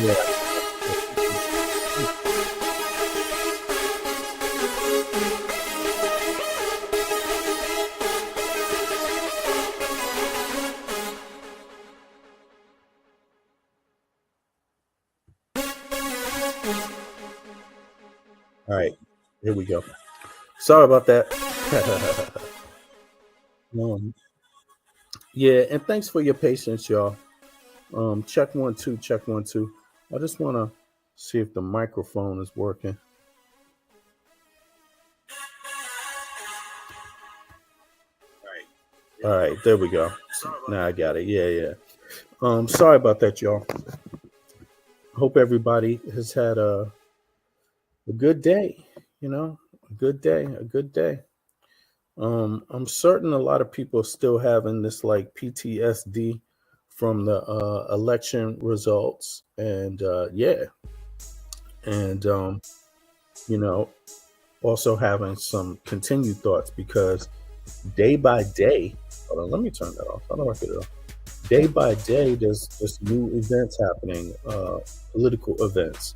Yeah. All right, here we go. Sorry about that. um, yeah, and thanks for your patience, y'all. Check one, two, check one, two. I just want to see if the microphone is working. All right, there we go. Now I got it. Yeah, yeah. Sorry about that, y'all. Hope everybody has had a good day. You know, a good day, a good day. I'm certain a lot of people are still having this like PTSD from the election results, and yeah, and you know, also having some continued thoughts because day by day. Hold on, let me turn that off. How do I get it off? Day by day, there's new events happening, political events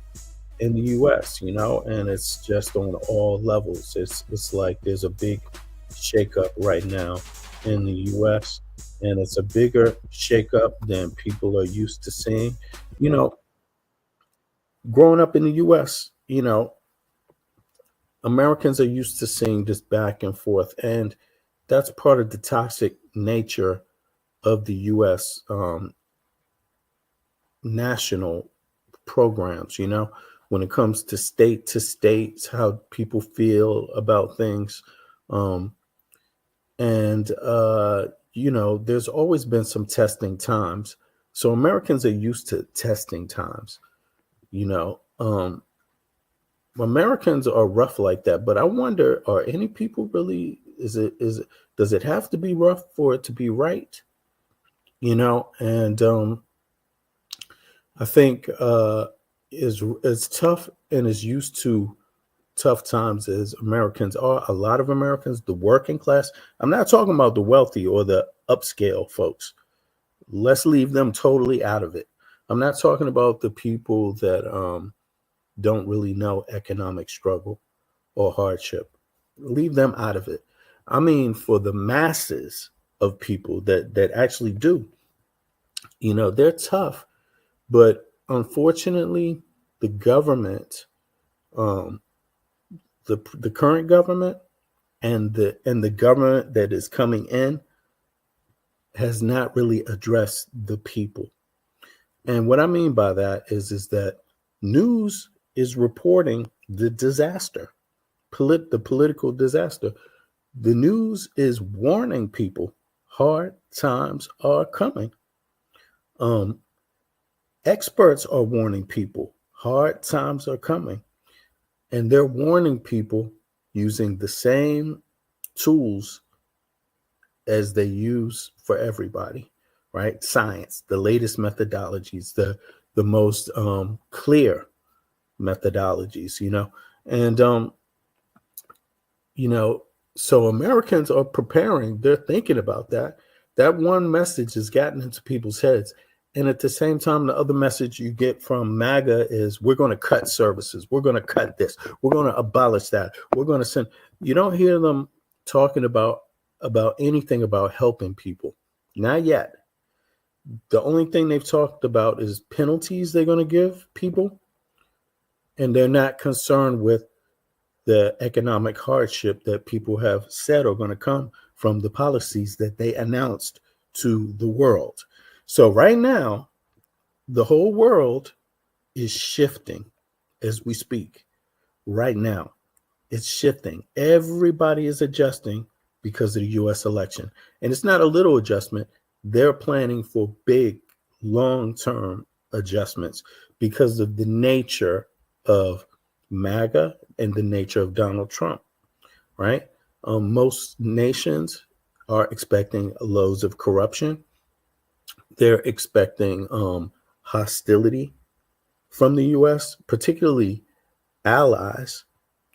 in the U.S. You know, and it's just on all levels. It's like there's a big shakeup right now in the U.S. and it's a bigger shakeup than people are used to seeing. You know, growing up in the U.S., you know, Americans are used to seeing this back and forth, and that's part of the toxic nature of the U.S. National programs. You know, when it comes to states, how people feel about things, um, and you know, there's always been some testing times. So Americans are used to testing times. You know, Americans are rough like that, but I wonder, are any people really? Does it have to be rough for it to be right? You know, and I think is as tough and as used to tough times as Americans are. A lot of Americans, the working class. I'm not talking about the wealthy or the upscale folks. Let's leave them totally out of it. I'm not talking about the people that don't really know economic struggle or hardship. Leave them out of it. I mean, for the masses of people that actually do, you know, they're tough, but unfortunately, the government, um, the current government, and the government that is coming in has not really addressed the people. And what I mean by that is that news is reporting the disaster, the political disaster. The news is warning people hard times are coming. Um, Experts are warning people hard times are coming, and they're warning people using the same tools as they use for everybody, right? Science, the latest methodologies, the most clear methodologies, you know, and you know, so Americans are preparing. They're thinking about that. That one message has gotten into people's heads. And at the same time, the other message you get from MAGA is we're going to cut services. We're going to cut this. We're going to abolish that. We're going to send. You don't hear them talking about anything about helping people. Not yet. The only thing they've talked about is penalties they're going to give people, and they're not concerned with the economic hardship that people have said are going to come from the policies that they announced to the world. So right now, the whole world is shifting as we speak. Right now, it's shifting. Everybody is adjusting because of the US election. And it's not a little adjustment. They're planning for big, long-term adjustments because of the nature of MAGA and the nature of Donald Trump, right? Most nations are expecting loads of corruption. They're expecting hostility from the U.S., particularly allies,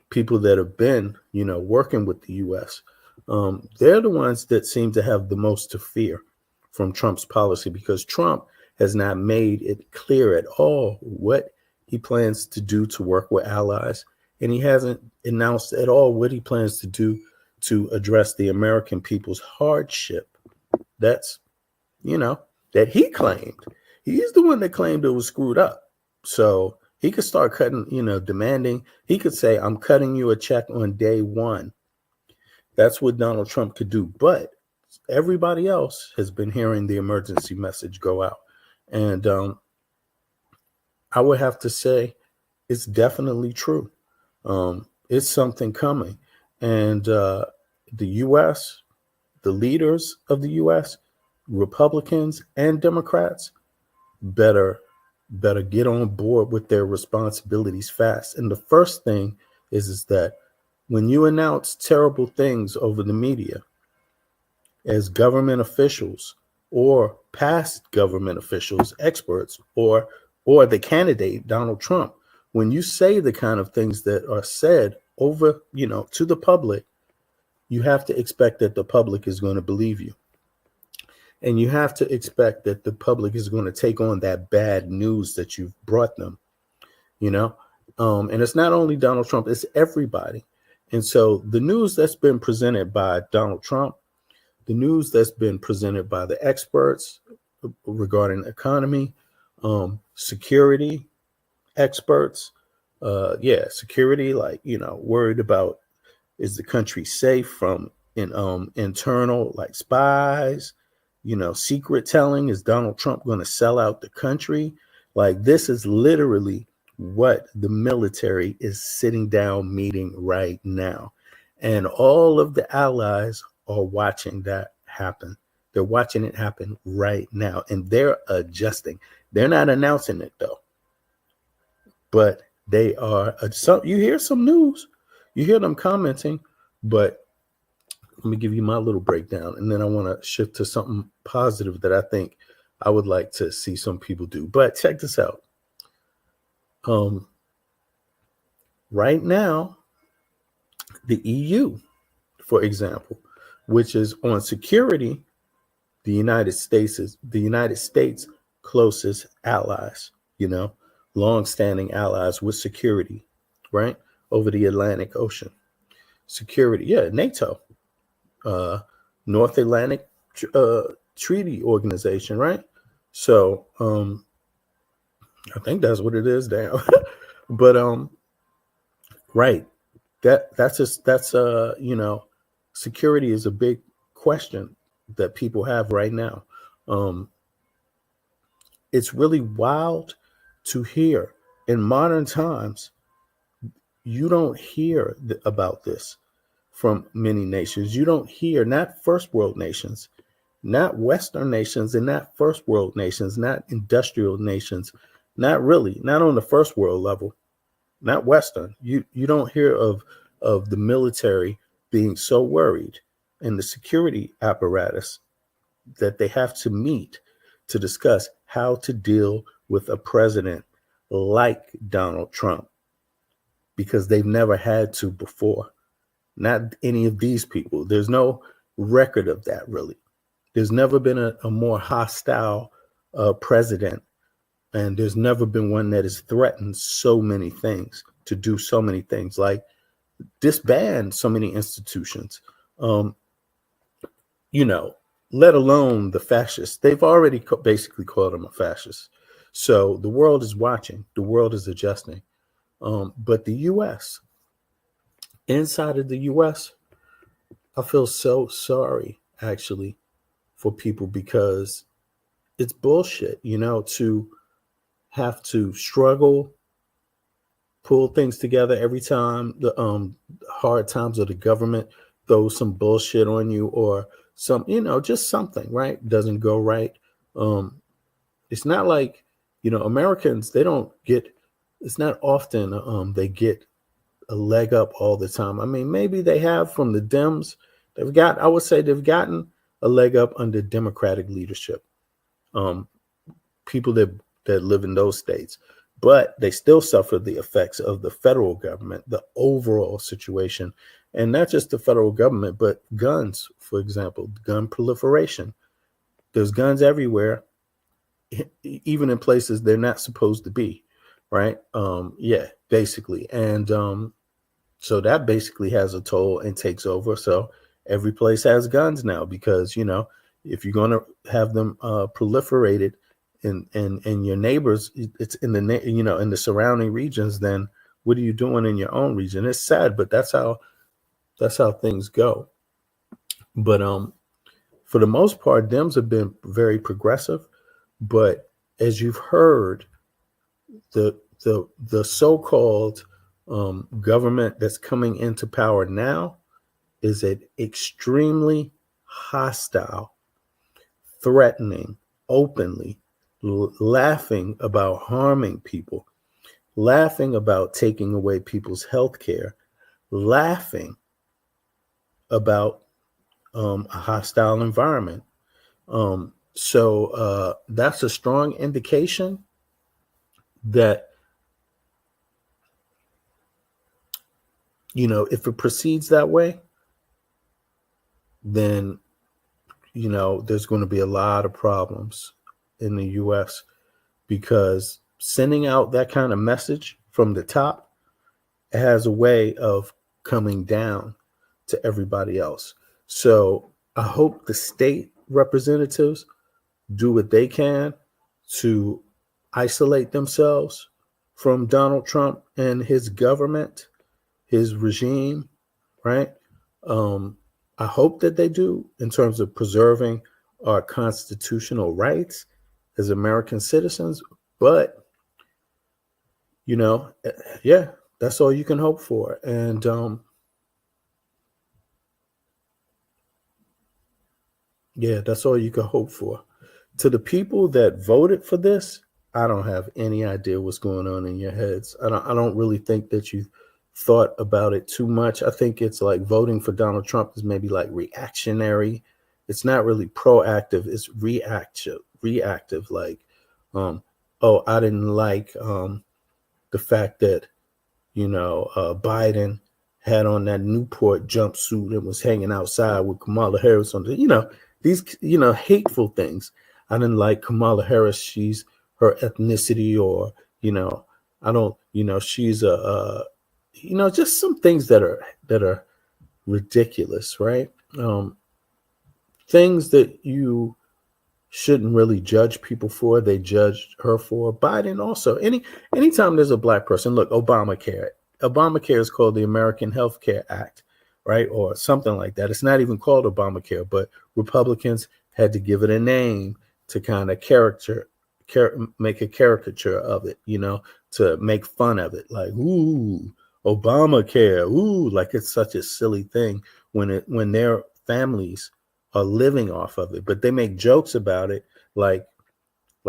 people that have been, you know, working with the U.S. They're the ones that seem to have the most to fear from Trump's policy because Trump has not made it clear at all what he plans to do to work with allies. And he hasn't announced at all what he plans to do to address the American people's hardship. That's, that he claimed. He's the one that claimed it was screwed up. So he could start cutting, demanding. He could say, I'm cutting you a check on day one. That's what Donald Trump could do. But everybody else has been hearing the emergency message go out. And I would have to say it's definitely true. It's something coming. And the U.S., the leaders of the U.S., Republicans and Democrats, better get on board with their responsibilities fast. And the first thing is that when you announce terrible things over the media as government officials or past government officials, experts, or the candidate, Donald Trump, when you say the kind of things that are said over, to the public, you have to expect that the public is going to believe you. And you have to expect that the public is going to take on that bad news that you've brought them, and it's not only Donald Trump, it's everybody. And so the news that's been presented by Donald Trump, the news that's been presented by the experts regarding the economy, security experts, security, worried about, is the country safe from internal spies? Secret telling. Is Donald Trump going to sell out the country? This is literally what the military is sitting down meeting right now. And all of the allies are watching that happen. They're watching it happen right now. And they're adjusting. They're not announcing it, though. But they are. You hear some news. You hear them commenting. But let me give you my little breakdown, and then I want to shift to something positive that I think I would like to see some people do. But check this out. Right now, the EU, for example, which is on security, the United States is the United States' closest allies, long-standing allies with security, right, over the Atlantic Ocean. Security, NATO. North Atlantic Treaty Organization, right? So I think that's what it is now. But right, that's security is a big question that people have right now. It's really wild to hear. In modern times, you don't hear about this from many nations. You don't hear, not first world nations, not Western nations, and not first world nations, not industrial nations, not on the first world level, not Western. You don't hear of the military being so worried and the security apparatus that they have to meet to discuss how to deal with a president like Donald Trump, because they've never had to before. Not any of these people. There's no record of that, really. There's never been a more hostile president, and there's never been one that has threatened so many things, to do so many things, like disband so many institutions, let alone the fascists. They've already basically called him a fascist. So the world is watching. The world is adjusting. But the U.S., inside of the U.S., I feel so sorry, actually, for people, because it's bullshit, to have to struggle, pull things together every time the hard times of the government throws some bullshit on you, or some, just something, right, doesn't go right. It's not like, Americans, they don't get, it's not often they get a leg up all the time. I mean, maybe they have from the Dems. I would say they've gotten a leg up under Democratic leadership. People that live in those states, but they still suffer the effects of the federal government, the overall situation, and not just the federal government, but guns, for example, gun proliferation. There's guns everywhere. even in places they're not supposed to be, right? Yeah, basically. And so that basically has a toll and takes over. So every place has guns now because, if you're going to have them proliferated in your neighbors, it's in in the surrounding regions, then what are you doing in your own region? It's sad, but that's how things go. But for the most part, Dems have been very progressive. But as you've heard, the so-called government that's coming into power now is an extremely hostile, threatening, openly laughing about harming people, laughing about taking away people's health care, laughing about a hostile environment. So that's a strong indication that, if it proceeds that way, then, there's going to be a lot of problems in the US, because sending out that kind of message from the top has a way of coming down to everybody else. So I hope the state representatives do what they can to isolate themselves from Donald Trump and his government, his regime, right? Um, I hope that they do in terms of preserving our constitutional rights as American citizens. But, you know, yeah, that's all you can hope for. And yeah, that's all you can hope for. To the people that voted for this, I don't have any idea what's going on in your heads. I don't really think that you thought about it too much. I think it's like voting for Donald Trump is maybe like reactionary. It's not really proactive. It's reactive. Like, oh, I didn't like the fact that Biden had on that Newport jumpsuit and was hanging outside with Kamala Harris on these hateful things. I didn't like Kamala Harris. She's her ethnicity, or I don't, she's just some things that are ridiculous, right? Things that you shouldn't really judge people for, they judged her for. Biden also. Anytime there's a black person, look, Obamacare is called the American Health Care Act, right? Or something like that. It's not even called Obamacare, but Republicans had to give it a name to kind of make a caricature of it, to make fun of it. Like, ooh, Obamacare, ooh, like it's such a silly thing when their families are living off of it, but they make jokes about it, like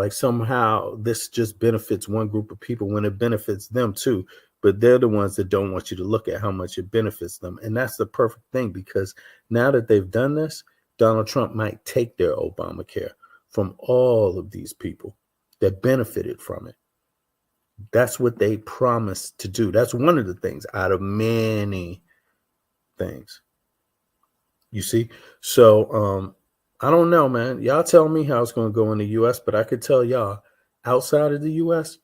somehow this just benefits one group of people when it benefits them too. But they're the ones that don't want you to look at how much it benefits them. And that's the perfect thing, because now that they've done this, Donald Trump might take their Obamacare from all of these people that benefited from it. That's what they promised to do. That's one of the things out of many things. You see? So I don't know, man. Y'all tell me how it's going to go in the U.S., but I could tell y'all outside of the U.S.,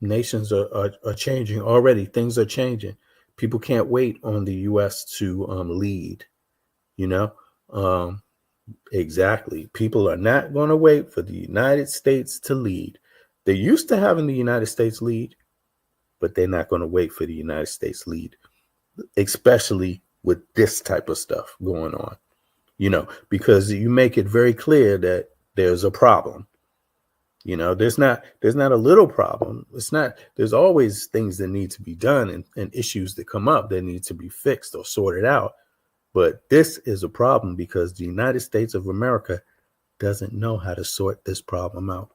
nations are changing already. Things are changing. People can't wait on the U.S. to lead, you know? Exactly. People are not going to wait for the United States to lead. They're used to having the United States lead, but they're not going to wait for the United States lead, especially with this type of stuff going on, because you make it very clear that there's a problem. There's not a little problem. There's always things that need to be done, and issues that come up that need to be fixed or sorted out. But this is a problem because the United States of America doesn't know how to sort this problem out.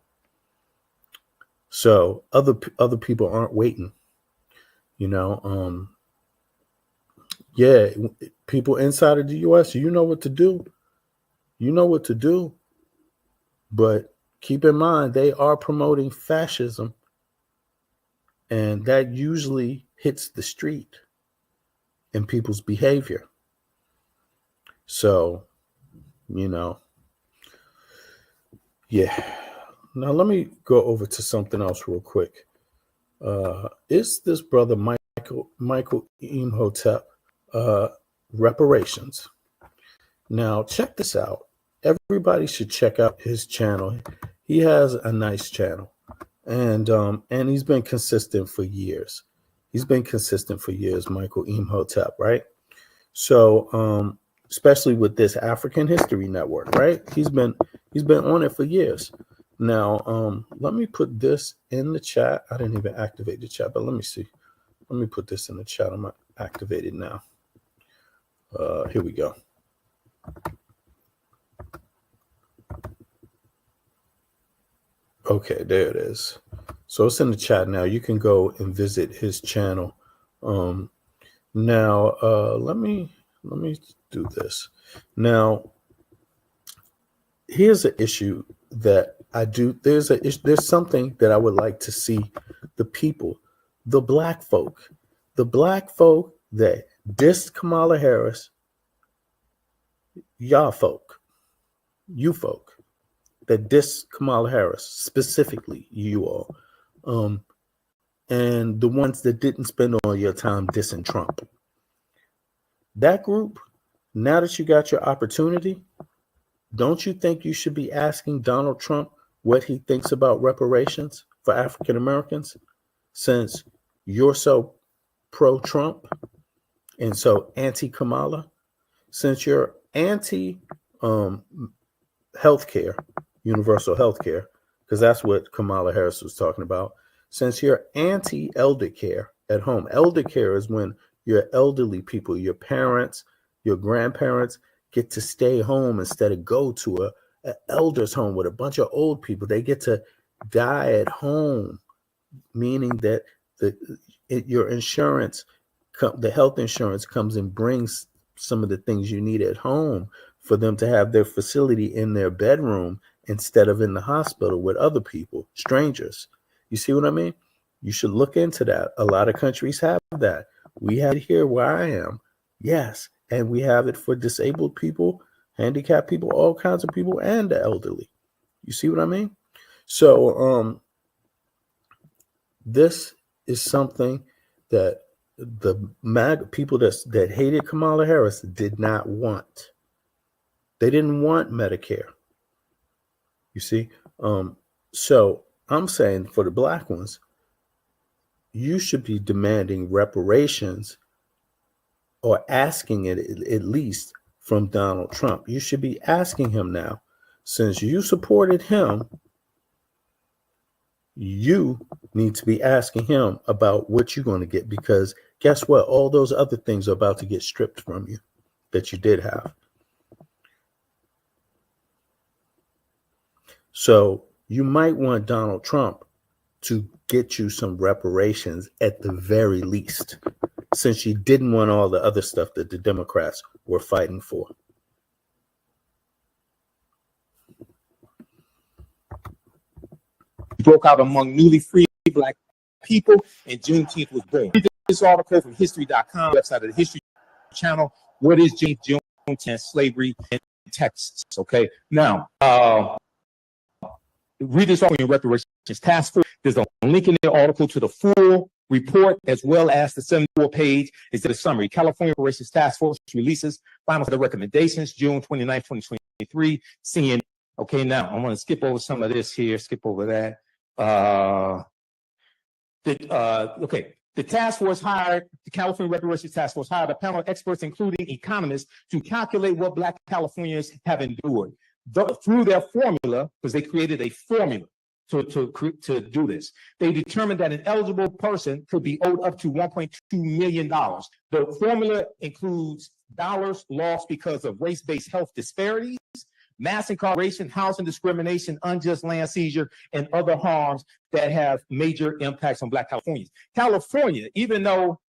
So other people aren't waiting, yeah, people inside of the US, you know what to do. But keep in mind, they are promoting fascism, and that usually hits the street in people's behavior. So, yeah, Now let me go over to something else real quick. Is this brother Michael Imhotep reparations? Now check this out. Everybody should check out his channel. He has a nice channel, and he's been consistent for years. He's been consistent for years, Michael Imhotep, right? So, especially with this African History Network, right? He's been on it for years. Now, let me put this in the chat. I didn't even activate the chat, but let me see. Let me put this in the chat. I'm activated now. Here we go. Okay, there it is. So it's in the chat now. You can go and visit his channel. Now, let me do this. Now, here's an issue that I do. There's something that I would like to see the people, the black folk that dissed Kamala Harris, y'all folk, you folk that diss Kamala Harris, specifically you all, and the ones that didn't spend all your time dissing Trump. That group, now that you got your opportunity, don't you think you should be asking Donald Trump what he thinks about reparations for African Americans, since you're so pro-Trump and so anti-Kamala, since you're anti healthcare, universal healthcare, because that's what Kamala Harris was talking about. Since you're anti-elder care at home, elder care is when your elderly people, your parents, your grandparents get to stay home instead of go to a elder's home with a bunch of old people. They get to die at home, meaning that your insurance, the health insurance comes and brings some of the things you need at home for them to have their facility in their bedroom instead of in the hospital with other people, strangers. You see what I mean? You should look into that. A lot of countries have that. We have it here where I am. Yes. And we have it for disabled people, handicapped people, all kinds of people, and the elderly. You see what I mean? So this is something that the MAGA people that hated Kamala Harris did not want. They didn't want Medicare. You see? So I'm saying for the black ones, you should be demanding reparations or asking it at least from Donald Trump. You should be asking him now, since you supported him, you need to be asking him about what you're going to get, because guess what? All those other things are about to get stripped from you that you did have. So you might want Donald Trump to get you some reparations at the very least, since you didn't want all the other stuff that the Democrats were fighting for. Broke out among newly freed black people, and Juneteenth was born. Read this article from history.com, website of the History Channel. What is Juneteenth, slavery in Texas? Okay, now read this article in Reparations Task Force. There's a link in the article to the full report, as well as the 74-page is the summary. California Reparations Task Force releases final set of recommendations, June 29, 2023. Seeing. Okay, now I'm going to skip over some of this here. Skip over that. The task force hired, the California Reparations Task Force hired a panel of experts, including economists, to calculate what Black Californians have endured. Through their formula, because they created a formula to do this, they determined that an eligible person could be owed up to $1.2 million. The formula includes dollars lost because of race-based health disparities, mass incarceration, housing discrimination, unjust land seizure, and other harms that have major impacts on Black Californians. California, even though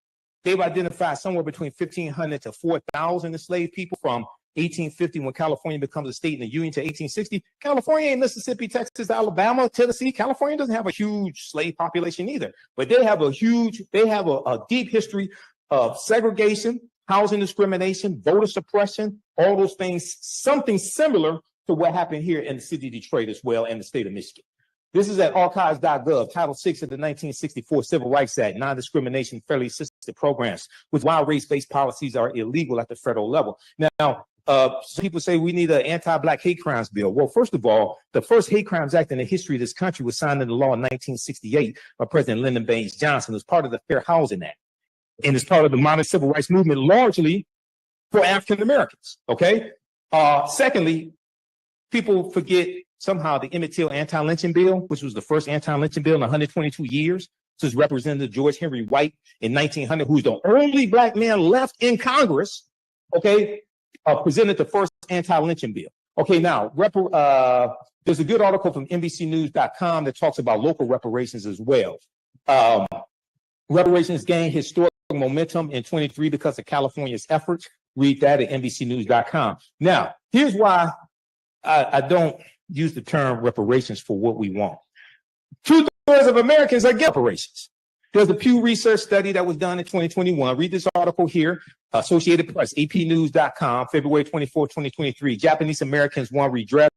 they've identified somewhere between 1,500 to 4,000 enslaved people from 1850, when California becomes a state in the Union, to 1860, California ain't Mississippi, Texas, Alabama, Tennessee. California doesn't have a huge slave population either, but they have a deep history of segregation, housing discrimination, voter suppression, all those things, something similar to what happened here in the city of Detroit as well, and the state of Michigan. This is at archives.gov, Title VI of the 1964 Civil Rights Act, non-discrimination, fairly assisted programs, which while race-based policies are illegal at the federal level. Now, some people say we need an anti-Black hate crimes bill. Well, first of all, the first hate crimes act in the history of this country was signed into law in 1968 by President Lyndon Baines Johnson. It was part of the Fair Housing Act, and it's part of the modern civil rights movement, largely for African Americans. Okay. Secondly, people forget somehow the Emmett Till anti-lynching bill, which was the first anti-lynching bill in 122 years. This is Representative George Henry White in 1900, who's the only Black man left in Congress. Okay. Presented the first anti-lynching bill. Okay, now, there's a good article from NBCnews.com that talks about local reparations as well. Reparations gained historic momentum in 23 because of California's efforts. Read that at NBCnews.com. Now, here's why I don't use the term reparations for what we want. 2/3 of Americans are against reparations. There's a Pew Research study that was done in 2021. Read this article here, Associated Press, apnews.com, February 24, 2023. Japanese Americans want redress,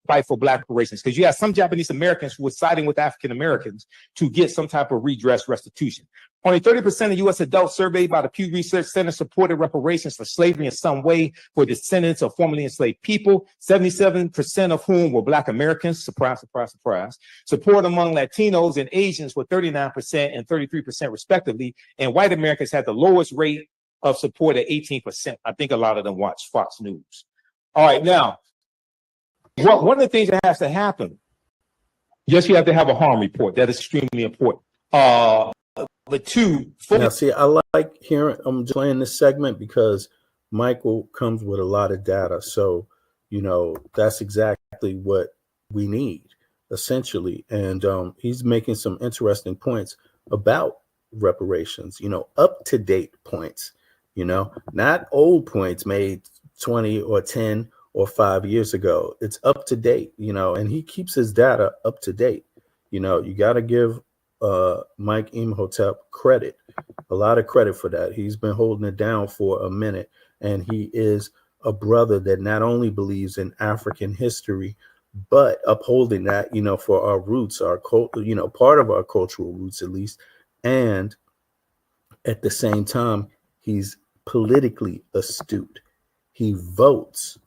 fight for Black reparations. Because you have some Japanese Americans who were siding with African Americans to get some type of redress restitution. Only 30% of U.S. adults surveyed by the Pew Research Center supported reparations for slavery in some way for descendants of formerly enslaved people, 77% of whom were Black Americans, surprise, surprise, surprise. Support among Latinos and Asians were 39% and 33% respectively, and white Americans had the lowest rate of support at 18%. I think a lot of them watch Fox News. All right, now, one of the things that has to happen, yes, you have to have a harm report. That is extremely important. But two, now see, I like hearing, I'm just playing this segment because Michael comes with a lot of data. So, that's exactly what we need, essentially. And he's making some interesting points about reparations, up-to-date points, not old points made 20 or 10 or 5 years ago. It's up to date, and he keeps his data up to date. You got to give Mike Imhotep credit, a lot of credit for that. He's been holding it down for a minute, and he is a brother that not only believes in African history, but upholding that, for our roots, our part of our cultural roots at least. And at the same time, he's politically astute. He votes.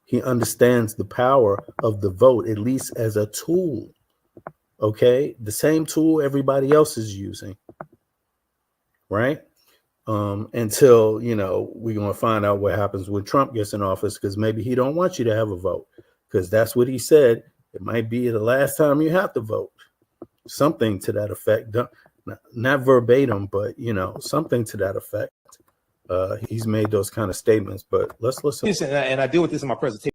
He understands the power of the vote, at least as a tool. Okay, the same tool everybody else is using, right? Until we're gonna find out what happens when Trump gets in office, because maybe he don't want you to have a vote, because that's what he said. It might be the last time you have to vote, something to that effect. Not verbatim, but something to that effect. He's made those kind of statements. But let's listen. And I deal with this in my presentation.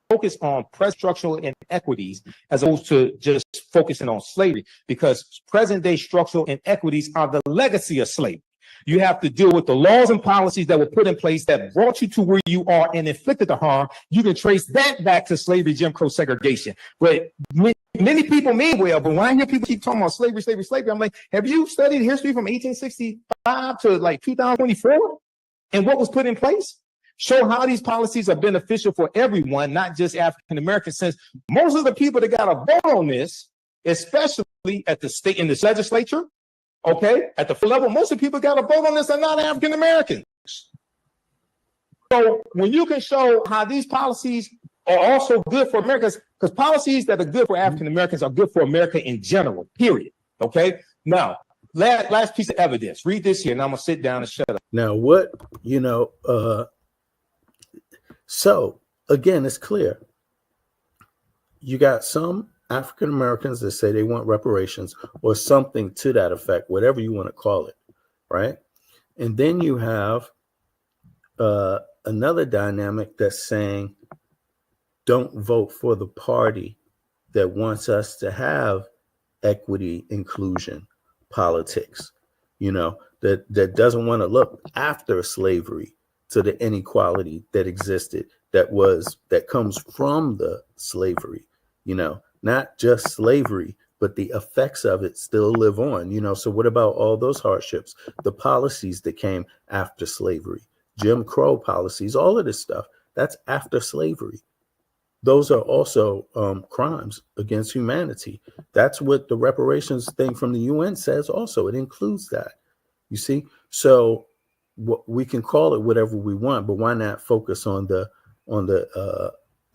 Focus on structural inequities as opposed to just focusing on slavery, because present day structural inequities are the legacy of slavery. You have to deal with the laws and policies that were put in place that brought you to where you are and inflicted the harm. You can trace that back to slavery, Jim Crow, segregation. But many people mean well, but when I hear people keep talking about slavery, I'm like, have you studied history from 1865 to like 2024 and what was put in place? Show how these policies are beneficial for everyone, not just African Americans, since most of the people that got a vote on this, especially at the state in this legislature, okay, at the full level, most of the people got a vote on this are not African Americans. So when you can show how these policies are also good for Americans, because policies that are good for African Americans are good for America in general, period. Okay. Now, last piece of evidence. Read this here, and I'm gonna sit down and shut up. Now, so again, it's clear. You got some African Americans that say they want reparations or something to that effect, whatever you want to call it, right? And then you have another dynamic that's saying, don't vote for the party that wants us to have equity, inclusion, politics, that doesn't want to look after slavery to the inequality that existed, that comes from the slavery, not just slavery, but the effects of it still live on, so what about all those hardships, the policies that came after slavery, Jim Crow policies, all of this stuff, that's after slavery. those are also crimes against humanity. That's what the reparations thing from the UN says also. It includes that. You see? So we can call it whatever we want, but why not focus on the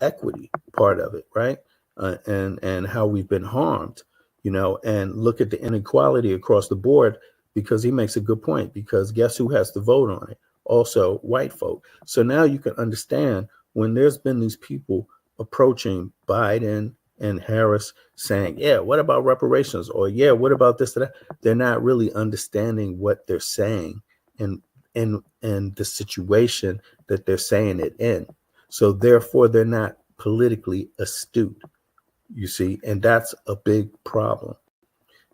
equity part of it, right? And how we've been harmed, and look at the inequality across the board, because he makes a good point, because guess who has to vote on it? Also white folk. So now you can understand when there's been these people approaching Biden and Harris saying, yeah, what about reparations? Or yeah, what about this, that? They're not really understanding what they're saying and the situation that they're saying it in. So therefore they're not politically astute, you see, and that's a big problem.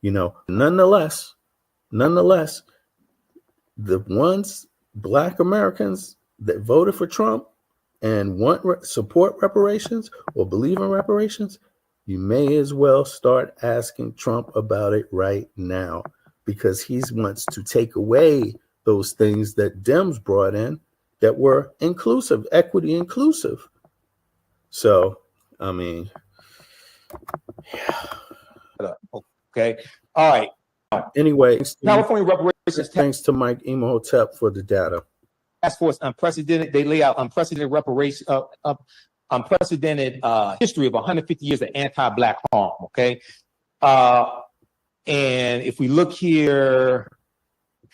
Nonetheless, the ones, Black Americans that voted for Trump and support reparations or believe in reparations, you may as well start asking Trump about it right now, because he wants to take away those things that Dems brought in that were inclusive, equity inclusive. So, I mean, Okay. All right. Anyway, California reparations thanks to Mike Imhotep for the data. Task Force unprecedented. They lay out unprecedented reparation, unprecedented history of 150 years of anti-Black harm. Okay. And if we look here,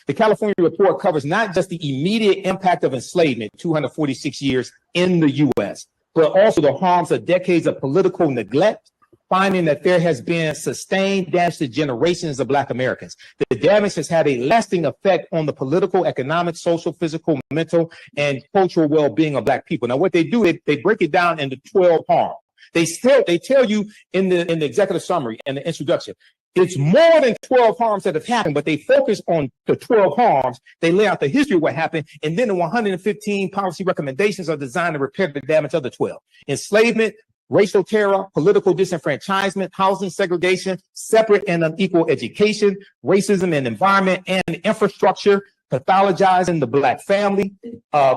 the California report covers not just the immediate impact of enslavement, 246 years in the U.S., but also the harms of decades of political neglect, finding that there has been sustained damage to generations of Black Americans. The damage has had a lasting effect on the political, economic, social, physical, mental, and cultural well-being of Black people. Now, what they do, they break it down into 12 harms. They tell you in the executive summary and the introduction, it's more than 12 harms that have happened, but they focus on the 12 harms. They lay out the history of what happened, and then the 115 policy recommendations are designed to repair the damage of the 12. Enslavement, racial terror, political disenfranchisement, housing segregation, separate and unequal education, racism and environment and infrastructure, pathologizing the Black family,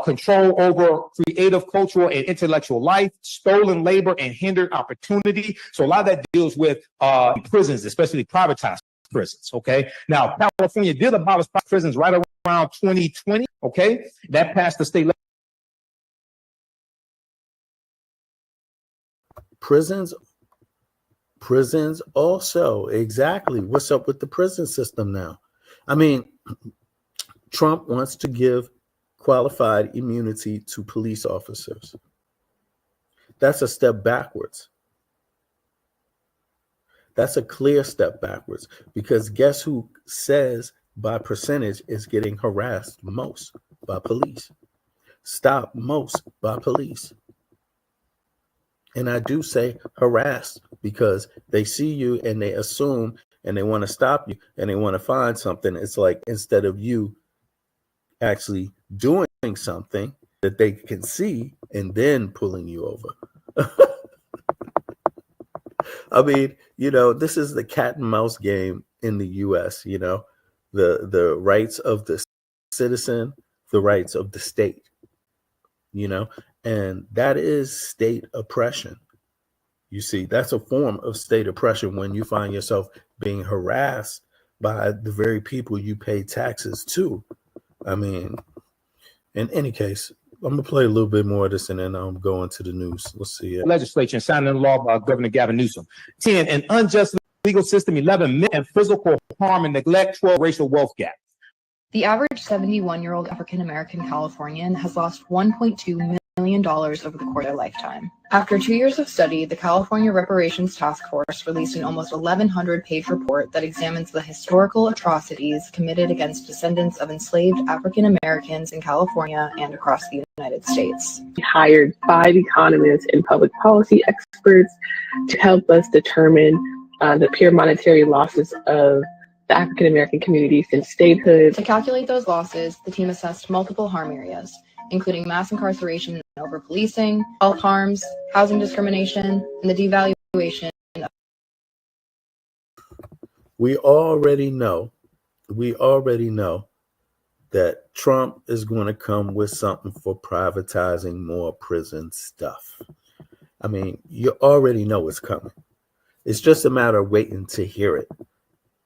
control over creative, cultural, and intellectual life, stolen labor, and hindered opportunity. So a lot of that deals with prisons, especially privatized prisons, okay? Now, California did abolish prisons right around 2020, okay? That passed the state level. Prisons also, exactly. What's up with the prison system now? I mean, Trump wants to give qualified immunity to police officers. That's a step backwards. That's a clear step backwards, because guess who says by percentage is getting harassed most? By police. Stopped most by police. And I do say harassed because they see you and they assume and they want to stop you and they want to find something. It's like, instead of you actually doing something that they can see and then pulling you over. I mean, this is the cat and mouse game in the US, the rights of the citizen, the rights of the state, and that is state oppression. You see, that's a form of state oppression when you find yourself being harassed by the very people you pay taxes to. I mean, in any case, I'm going to play a little bit more of this and then I'm going to the news. Let's see it. Legislature and signing into law by Governor Gavin Newsom. 10, an unjust legal system. 11, and physical harm and neglect. 12, racial wealth gap. The average 71-year-old African-American Californian has lost $1.2 million over the course of their lifetime. After 2 years of study, the California Reparations Task Force released an almost 1,100-page report that examines the historical atrocities committed against descendants of enslaved African Americans in California and across the United States. We hired 5 economists and public policy experts to help us determine the pure monetary losses of the African American community since statehood. To calculate those losses, the team assessed multiple harm areas, including mass incarceration and over-policing, health harms, housing discrimination, and the devaluation of... We already know that Trump is going to come with something for privatizing more prison stuff. I mean, you already know it's coming. It's just a matter of waiting to hear it.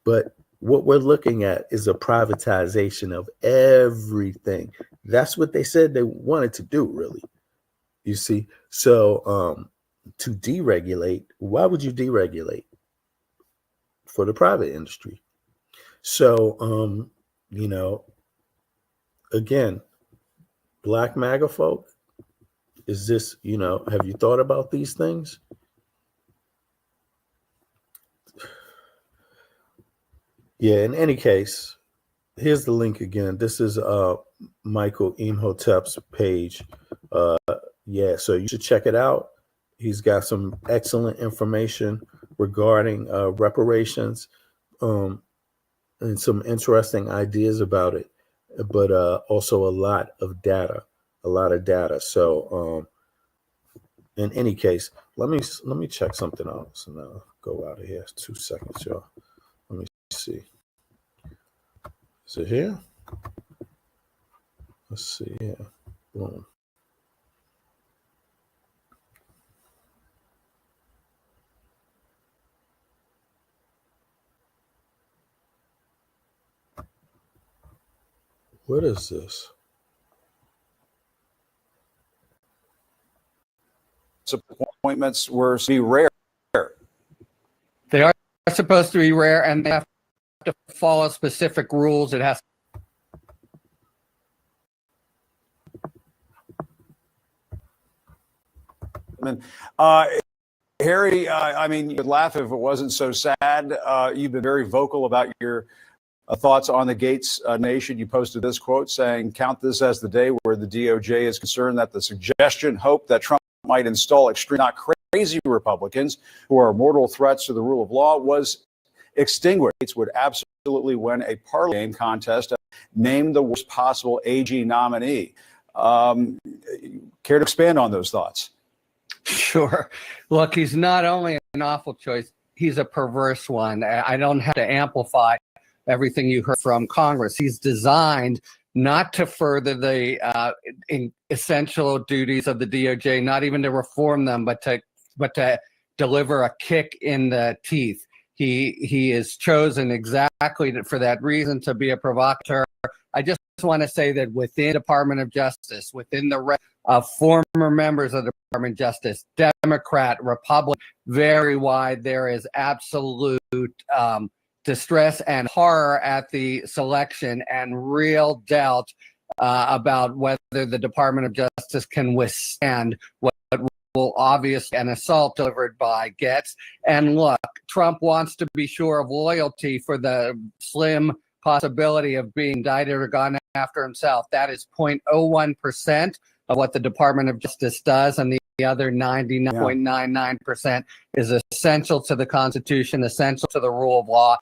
But what we're looking at is a privatization of everything. That's what they said they wanted to do, really. You see? So to deregulate, why would you deregulate? For the private industry. So, again, Black MAGA folk, is this, have you thought about these things? Yeah, in any case, here's the link again. This is Michael Imhotep's page. Yeah, so you should check it out. He's got some excellent information regarding reparations and some interesting ideas about it, but also a lot of data. So in any case, let me check something else and I'll go out of here. 2 seconds, y'all. Let me see. Is it here? Let's see. Yeah. Boom. What is this? Appointments were to be rare. They are supposed to be rare, and they have to follow specific rules. It has. Harry, I mean, you'd laugh if it wasn't so sad. You've been very vocal about your thoughts on the Gates nation. You posted this quote saying, "Count this as the day where the DOJ is concerned that the suggestion, hope that Trump might install extreme, not crazy Republicans who are mortal threats to the rule of law was extinguished." Gates would absolutely win a parlor game contest and name the worst possible AG nominee. Care to expand on those thoughts? Sure. Look, he's not only an awful choice, he's a perverse one. I don't have to amplify everything you heard from Congress. He's designed not to further the essential duties of the DOJ, not even to reform them, but to deliver a kick in the teeth. He is chosen exactly for that reason, to be a provocateur. I just want to say that within the Department of Justice, within the former members of the Department of Justice, Democrat, Republican, very wide, there is absolute distress and horror at the selection and real doubt about whether the Department of Justice can withstand what will obviously an assault delivered by Getz. And look, Trump wants to be sure of loyalty for the slim possibility of being indicted or gone after himself. That is 0.01% of what the Department of Justice does, and the other 99.99% is essential to the Constitution, essential to the rule of law.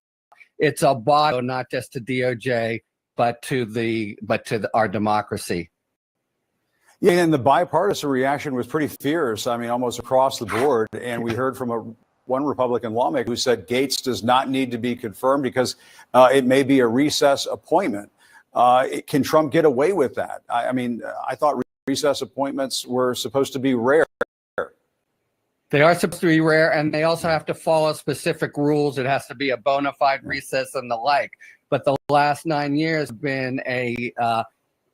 It's a bottle not just to DOJ, but to our democracy. Yeah, and the bipartisan reaction was pretty fierce. I mean, almost across the board. And we heard from one Republican lawmaker who said Gates does not need to be confirmed because it may be a recess appointment. Can Trump get away with that? I mean, I thought recess appointments were supposed to be rare. They are supposed to be rare, and they also have to follow specific rules. It has to be a bona fide recess and the like. But the last 9 years have been a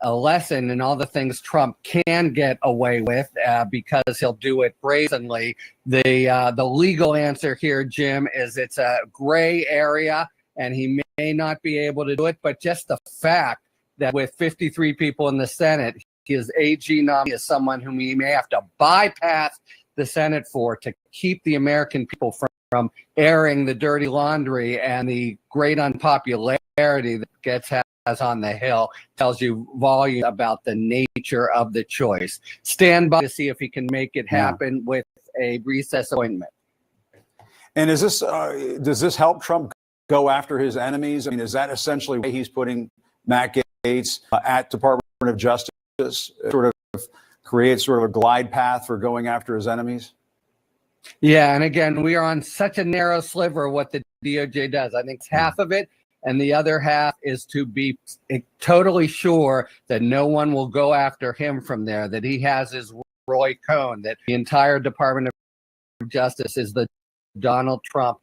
lesson in all the things Trump can get away with because he'll do it brazenly. The legal answer here, Jim, is it's a gray area, and he may not be able to do it. But just the fact that with 53 people in the Senate, his AG nominee is someone whom he may have to bypass the Senate for to keep the American people from airing the dirty laundry and the great unpopularity that Getz has on the Hill tells you volume about the nature of the choice. Stand by to see if he can make it happen with a recess appointment. And is this does this help Trump go after his enemies? I mean, is that essentially why he's putting Matt Gaetz at Department of Justice, sort of create sort of a glide path for going after his enemies? Yeah, and again, we are on such a narrow sliver of what the DOJ does. I think it's half of it, and the other half is to be totally sure that no one will go after him from there, that he has his Roy Cohn, that the entire Department of Justice is the Donald Trump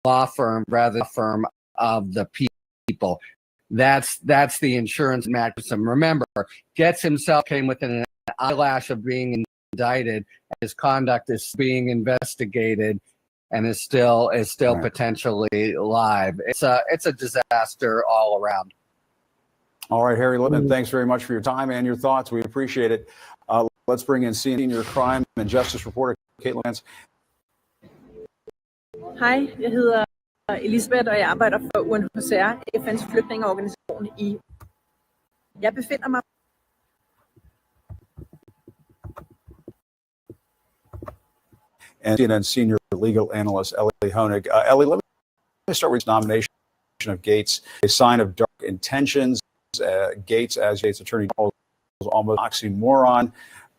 law firm rather than firm of the people. That's the insurance mechanism. Remember, Getz himself came within an eyelash of being indicted. His conduct is being investigated and is still right. Potentially live. It's a disaster all around. All right, Harry Litman, thanks very much for your time and your thoughts. We appreciate it. Let's bring in senior crime and justice reporter Caitlin Lance. Hej, jeg hedder Elisabeth, og jeg arbejder for UNHCR, FN's flygtningeorganisation i. Jeg befinder mig. And CNN senior legal analyst Ellie Honig. Ellie, let me start with this nomination of Gates, a sign of dark intentions. Gates, as Gates attorney general, is almost oxymoron.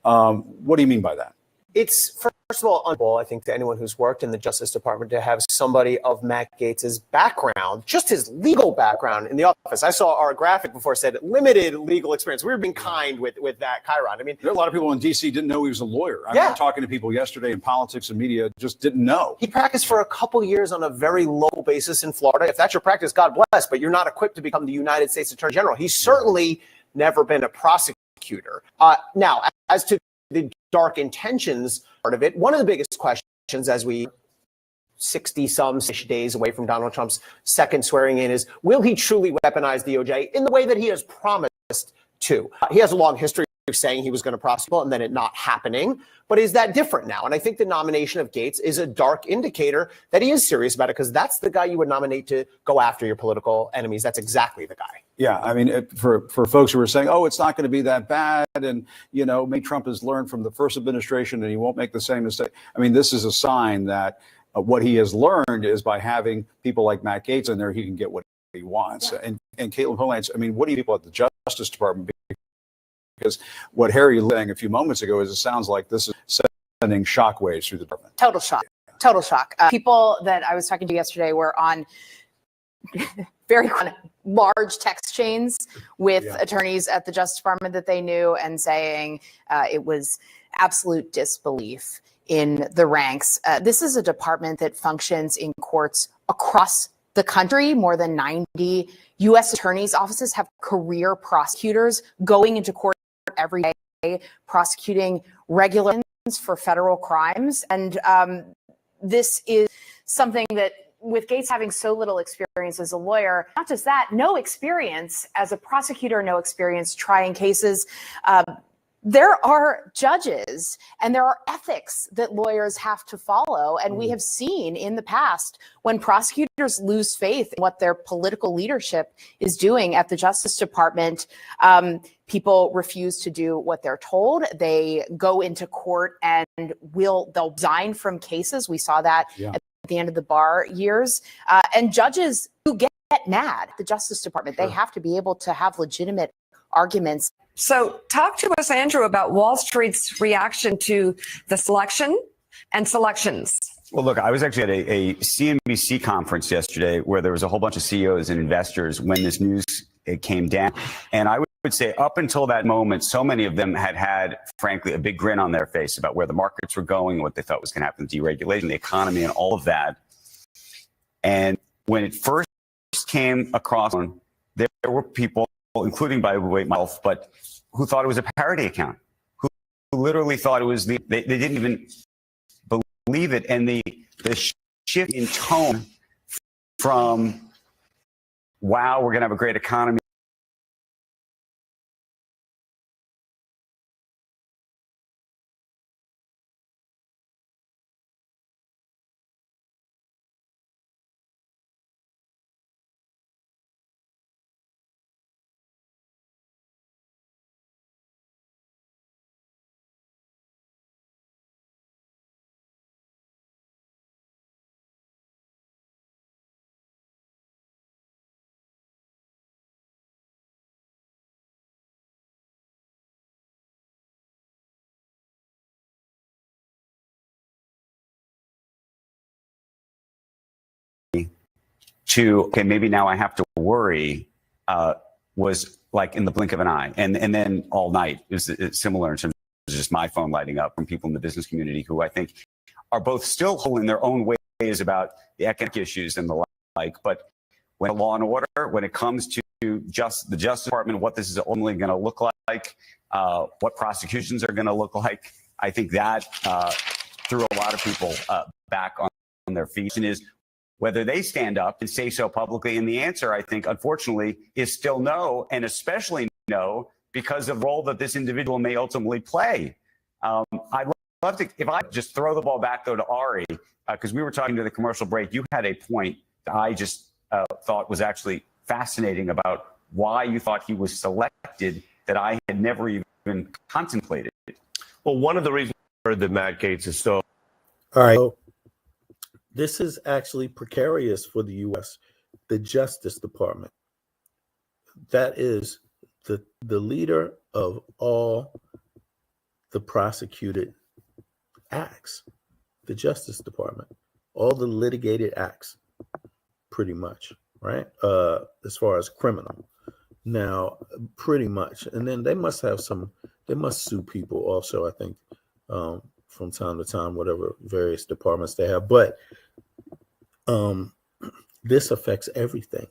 What do you mean by that? It's, first of all, unbelievable, I think, to anyone who's worked in the Justice Department to have somebody of Matt Gaetz's background, just his legal background in the office. I saw our graphic before said limited legal experience. We were being kind with that, Chiron. I mean, there are a lot of people in D.C. didn't know he was a lawyer. I remember talking to people yesterday in politics and media, just didn't know. He practiced for a couple years on a very low basis in Florida. If that's your practice, God bless, but you're not equipped to become the United States Attorney General. He's certainly never been a prosecutor. Now, as to the dark intentions part of it, one of the biggest questions as we 60-some days away from Donald Trump's second swearing in is, will he truly weaponize DOJ in the way that he has promised to? He has a long history of saying he was going to prosecute and then it not happening. But is that different now? And I think the nomination of Gates is a dark indicator that he is serious about it, because that's the guy you would nominate to go after your political enemies. That's exactly the guy. Yeah, I mean, for folks who are saying, oh, it's not going to be that bad, and, you know, maybe Trump has learned from the first administration and he won't make the same mistake. I mean, this is a sign that what he has learned is by having people like Matt Gaetz in there, he can get what he wants. Yeah. And Caitlin Polance, I mean, what do you people at the Justice Department? Because what Harry was saying a few moments ago is it sounds like this is sending shockwaves through the department. Total shock. Total shock. People that I was talking to yesterday were on very large text chains with attorneys at the Justice Department that they knew and saying it was absolute disbelief in the ranks. This is a department that functions in courts across the country. More than 90 U.S. attorneys' offices have career prosecutors going into court every day, prosecuting regular for federal crimes. And this is something that, with Gates having so little experience as a lawyer, not just that, no experience as a prosecutor, no experience trying cases. There are judges and there are ethics that lawyers have to follow. And we have seen in the past when prosecutors lose faith in what their political leadership is doing at the Justice Department, people refuse to do what they're told. They go into court and they'll resign from cases. We saw that at the end of the Barr years. And judges who get mad at the Justice Department, they have to be able to have legitimate arguments. So talk to us, Andrew, about Wall Street's reaction to the selection and selections. Well, look, I was actually at a CNBC conference yesterday where there was a whole bunch of CEOs and investors when this news came down. And I would say up until that moment, so many of them had, frankly, a big grin on their face about where the markets were going, what they thought was going to happen with deregulation, the economy, and all of that. And when it first came across, there were people, including, by the way, myself, but who thought it was a parody account, who literally thought it was they didn't even believe it. And the shift in tone from, wow, we're going to have a great economy, to, okay, maybe now I have to worry, was like in the blink of an eye. And then all night is similar in terms just my phone lighting up from people in the business community who I think are both still whole in their own ways about the economic issues and the like. But when law and order, when it comes to the Justice Department, what this is ultimately going to look like, what prosecutions are going to look like, I think that threw a lot of people back on their feet. And is whether they stand up and say so publicly. And the answer, I think, unfortunately, is still no, and especially no, because of the role that this individual may ultimately play. I'd love to, if I just throw the ball back, though, to Ari, because we were talking to the commercial break. You had a point that I just thought was actually fascinating about why you thought he was selected that I had never even contemplated. Well, one of the reasons that Matt Gaetz is so. All right. So this is actually precarious for the U.S., the Justice Department. That is the leader of all the prosecuted acts, the Justice Department, all the litigated acts, pretty much, right? As far as criminal. Now, pretty much. And then they must sue people also, I think, from time to time, whatever various departments they have. But this affects everything.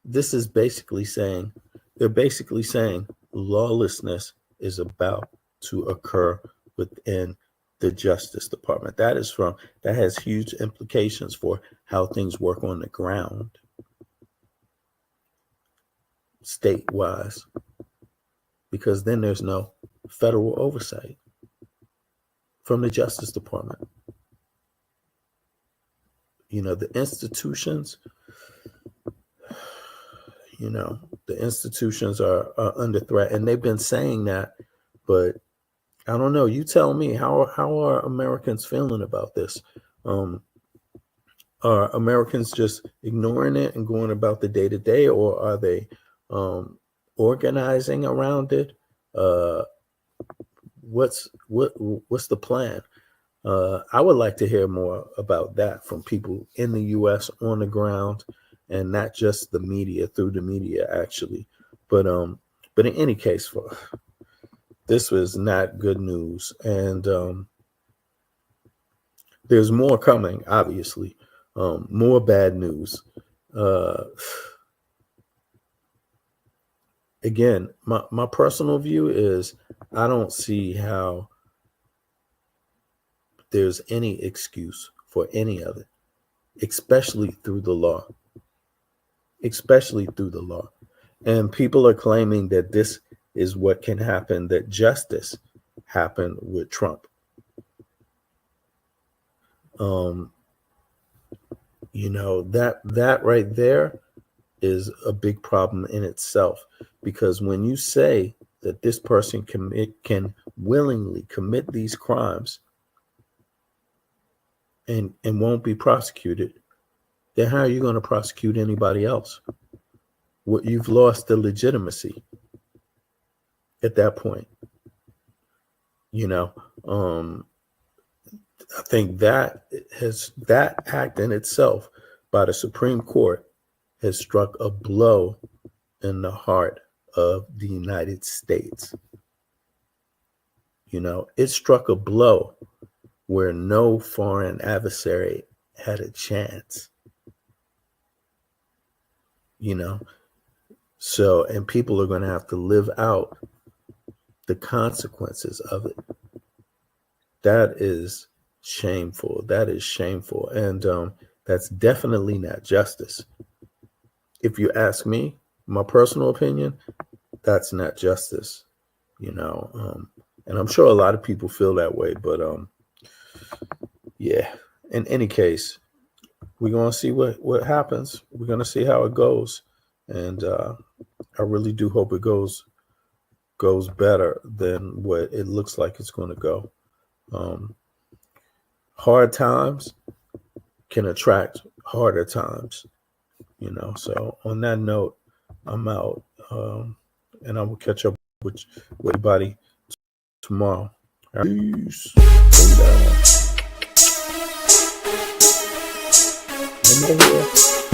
This is basically saying, they're basically saying lawlessness is about to occur within the Justice Department. That has huge implications for how things work on the ground, state-wise, because then there's no federal oversight from the Justice Department. You know, the institutions, are under threat, and they've been saying that, but I don't know. You tell me, how are Americans feeling about this? Are Americans just ignoring it and going about the day-to-day, or are they organizing around it? What's the plan? I would like to hear more about that from people in the U.S. on the ground, and not just the media, through the media, actually. But in any case, this was not good news, and there's more coming. Obviously, more bad news. Again, my personal view is I don't see how there's any excuse for any of it, especially through the law. And people are claiming that this is what can happen, that justice happened with Trump. That right there is a big problem in itself, because when you say that this person can willingly commit these crimes and won't be prosecuted, then how are you going to prosecute anybody else? You've lost the legitimacy at that point. I think that act in itself by the Supreme Court has struck a blow in the heart of the United States. It struck a blow where no foreign adversary had a chance. So, and people are going to have to live out the consequences of it. That is shameful. And that's definitely not justice. If you ask me, my personal opinion, that's not justice, and I'm sure a lot of people feel that way, but yeah, in any case, we're going to see what happens. We're going to see how it goes. And I really do hope it goes better than what it looks like it's going to go. Hard times can attract harder times, So on that note, I'm out, and I will catch up with everybody tomorrow. Peace. I'm over here.